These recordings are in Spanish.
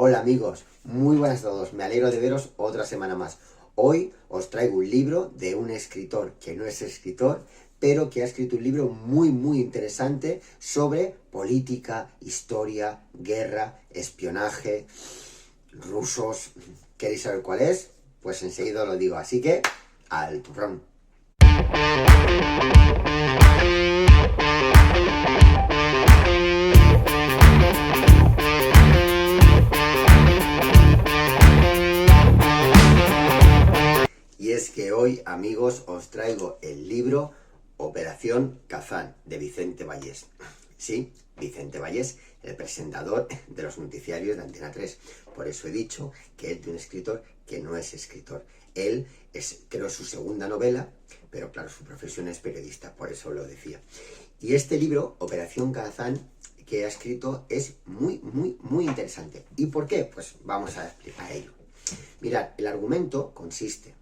Hola amigos, muy buenas a todos, me alegro de veros otra semana más. Hoy os traigo un libro de un escritor que no es escritor, pero que ha escrito un libro muy interesante sobre política, historia, guerra, espionaje, rusos. ¿Queréis saber cuál es? Pues enseguida os lo digo, así que al turrón. Y es que hoy, amigos, os traigo el libro Operación Kazán, de Vicente Vallés. Sí, Vicente Vallés, el presentador de los noticiarios de Antena 3. Por eso he dicho que es de un escritor que no es escritor. Él es, creo, su segunda novela, pero claro, su profesión es periodista, por eso lo decía. Y este libro, Operación Kazán, que ha escrito, es muy interesante. ¿Y por qué? Pues vamos a explicar ello. Mirad, el argumento consiste...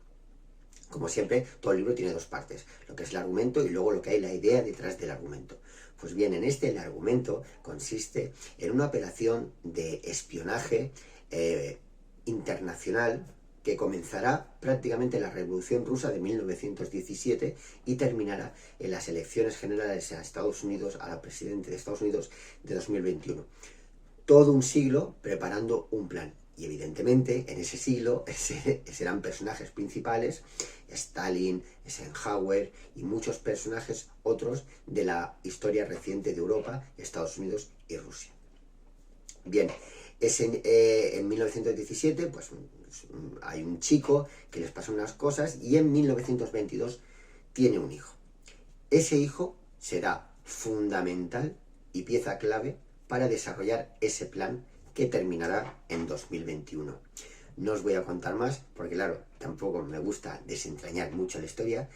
Como siempre, todo el libro tiene dos partes, lo que es el argumento y luego lo que hay la idea detrás del argumento. Pues bien, en el argumento consiste en una operación de espionaje internacional que comenzará prácticamente en la Revolución Rusa de 1917 y terminará en las elecciones generales a Estados Unidos, a la presidenta de Estados Unidos de 2021. Todo un siglo preparando un plan. Y evidentemente en ese siglo serán personajes principales, Stalin, Eisenhower y muchos personajes otros de la historia reciente de Europa, Estados Unidos y Rusia. Bien, en 1917 pues, hay un chico que les pasa unas cosas y en 1922 tiene un hijo. Ese hijo será fundamental y pieza clave para desarrollar ese plan que terminará en 2021. No os voy a contar más, porque claro, tampoco me gusta desentrañar mucho la historia,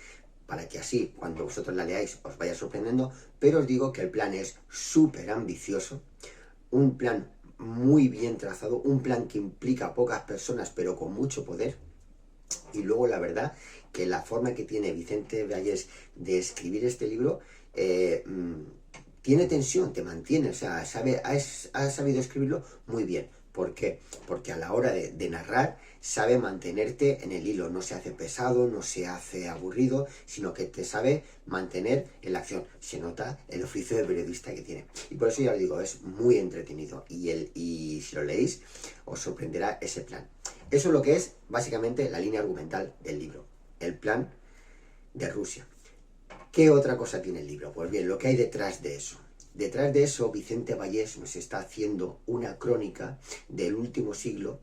para que así, cuando vosotros la leáis, os vaya sorprendiendo, pero os digo que el plan es súper ambicioso, un plan muy bien trazado, un plan que implica a pocas personas, pero con mucho poder, y luego la verdad que la forma que tiene Vicente Vallés de escribir este libro, tiene tensión, te mantiene, o sea, ha sabido escribirlo muy bien. ¿Por qué? Porque a la hora de narrar sabe mantenerte en el hilo, no se hace pesado, no se hace aburrido, sino que te sabe mantener en la acción. Se nota el oficio de periodista que tiene. Y por eso ya os digo, es muy entretenido y si lo leéis os sorprenderá ese plan. Eso es lo que es básicamente la línea argumental del libro, el plan de Rusia. ¿Qué otra cosa tiene el libro? Pues bien, lo que hay detrás de eso. Detrás de eso, Vicente Vallés nos está haciendo una crónica del último siglo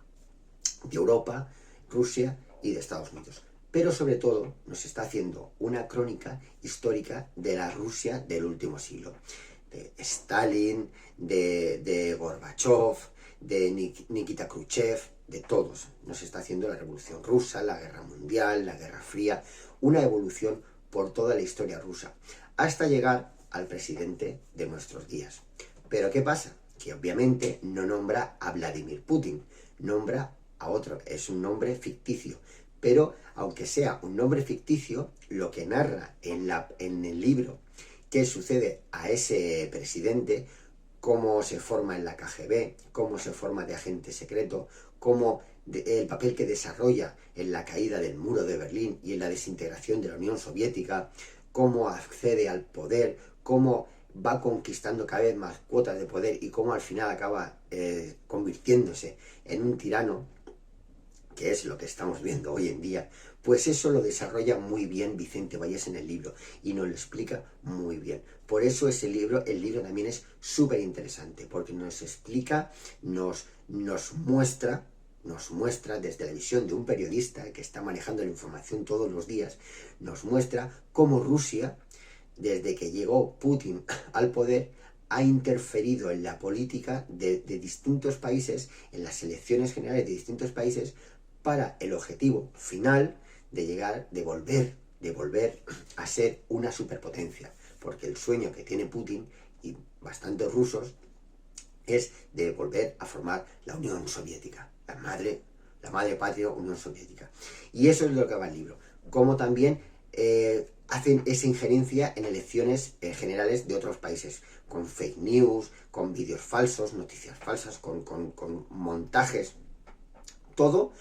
de Europa, Rusia y de Estados Unidos. Pero sobre todo nos está haciendo una crónica histórica de la Rusia del último siglo. De Stalin, de Gorbachev, de Nikita Khrushchev, de todos. Nos está haciendo la Revolución Rusa, la Guerra Mundial, la Guerra Fría, una evolución por toda la historia rusa, hasta llegar al presidente de nuestros días. Pero ¿qué pasa? Que obviamente no nombra a Vladimir Putin, nombra a otro, es un nombre ficticio, pero aunque sea un nombre ficticio, lo que narra en el libro qué sucede a ese presidente, cómo se forma en la KGB, cómo se forma de agente secreto, cómo el papel que desarrolla en la caída del muro de Berlín y en la desintegración de la Unión Soviética, cómo accede al poder, cómo va conquistando cada vez más cuotas de poder y cómo al final acaba convirtiéndose en un tirano, que es lo que estamos viendo hoy en día, pues eso lo desarrolla muy bien Vicente Vallés en el libro y nos lo explica muy bien. Por eso el libro también es súper interesante, porque nos explica, nos muestra desde la visión de un periodista que está manejando la información todos los días, nos muestra cómo Rusia, desde que llegó Putin al poder, ha interferido en la política de distintos países, en las elecciones generales de distintos países, para el objetivo final de volver a ser una superpotencia. Porque el sueño que tiene Putin y bastantes rusos es de volver a formar la Unión Soviética, la madre patria Unión Soviética. Y eso es lo que va el libro. Como también hacen esa injerencia en elecciones generales de otros países, con fake news, con vídeos falsos, noticias falsas, con montajes, todo,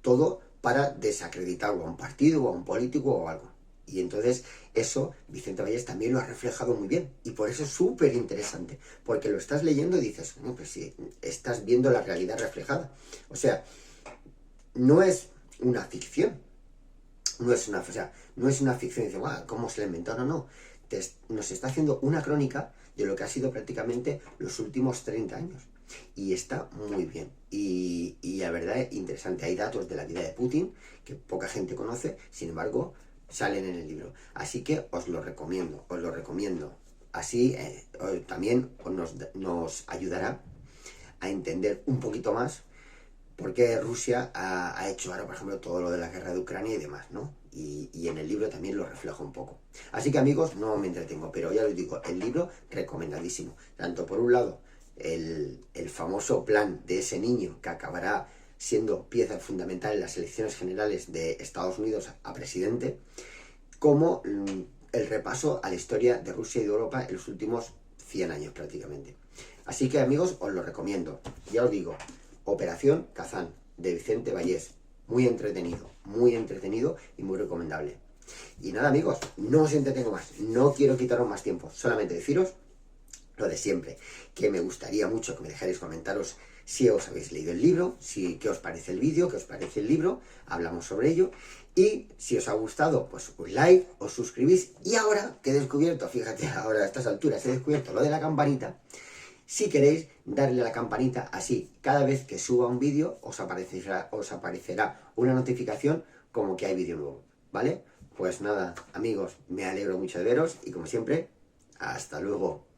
todo para desacreditar o a un partido o a un político o algo. Y entonces eso Vicente Vallés también lo ha reflejado muy bien. Y por eso es súper interesante. Porque lo estás leyendo y dices, no, pues sí, estás viendo la realidad reflejada. O sea, no es una ficción. No es una, o sea, no es una ficción. Dice, ¿cómo se la inventó? No, no. Nos está haciendo una crónica de lo que ha sido prácticamente los últimos 30 años. Y está muy bien. Y la verdad es interesante. Hay datos de la vida de Putin que poca gente conoce, sin embargo, salen en el libro. Así que os lo recomiendo, os lo recomiendo. Así también nos ayudará a entender un poquito más por qué Rusia ha hecho ahora, por ejemplo, todo lo de la guerra de Ucrania y demás, ¿no? Y en el libro también lo refleja un poco. Así que amigos, no me entretengo, pero ya os digo, el libro recomendadísimo. Tanto por un lado, el famoso plan de ese niño que acabará siendo pieza fundamental en las elecciones generales de Estados Unidos a presidente, como el repaso a la historia de Rusia y de Europa en los últimos 100 años prácticamente. Así que amigos, os lo recomiendo. Ya os digo, Operación Kazán, de Vicente Vallés. Muy entretenido y muy recomendable. Y nada amigos, no os entretengo más, no quiero quitaros más tiempo, solamente deciros lo de siempre, que me gustaría mucho que me dejáis comentaros si os habéis leído el libro, qué os parece el vídeo, qué os parece el libro, hablamos sobre ello, y si os ha gustado, pues un like, os suscribís, y ahora que he descubierto, fíjate, ahora a estas alturas he descubierto lo de la campanita, si queréis darle a la campanita, así cada vez que suba un vídeo os aparecerá una notificación como que hay vídeo nuevo, ¿vale? Pues nada, amigos, me alegro mucho de veros y como siempre, hasta luego.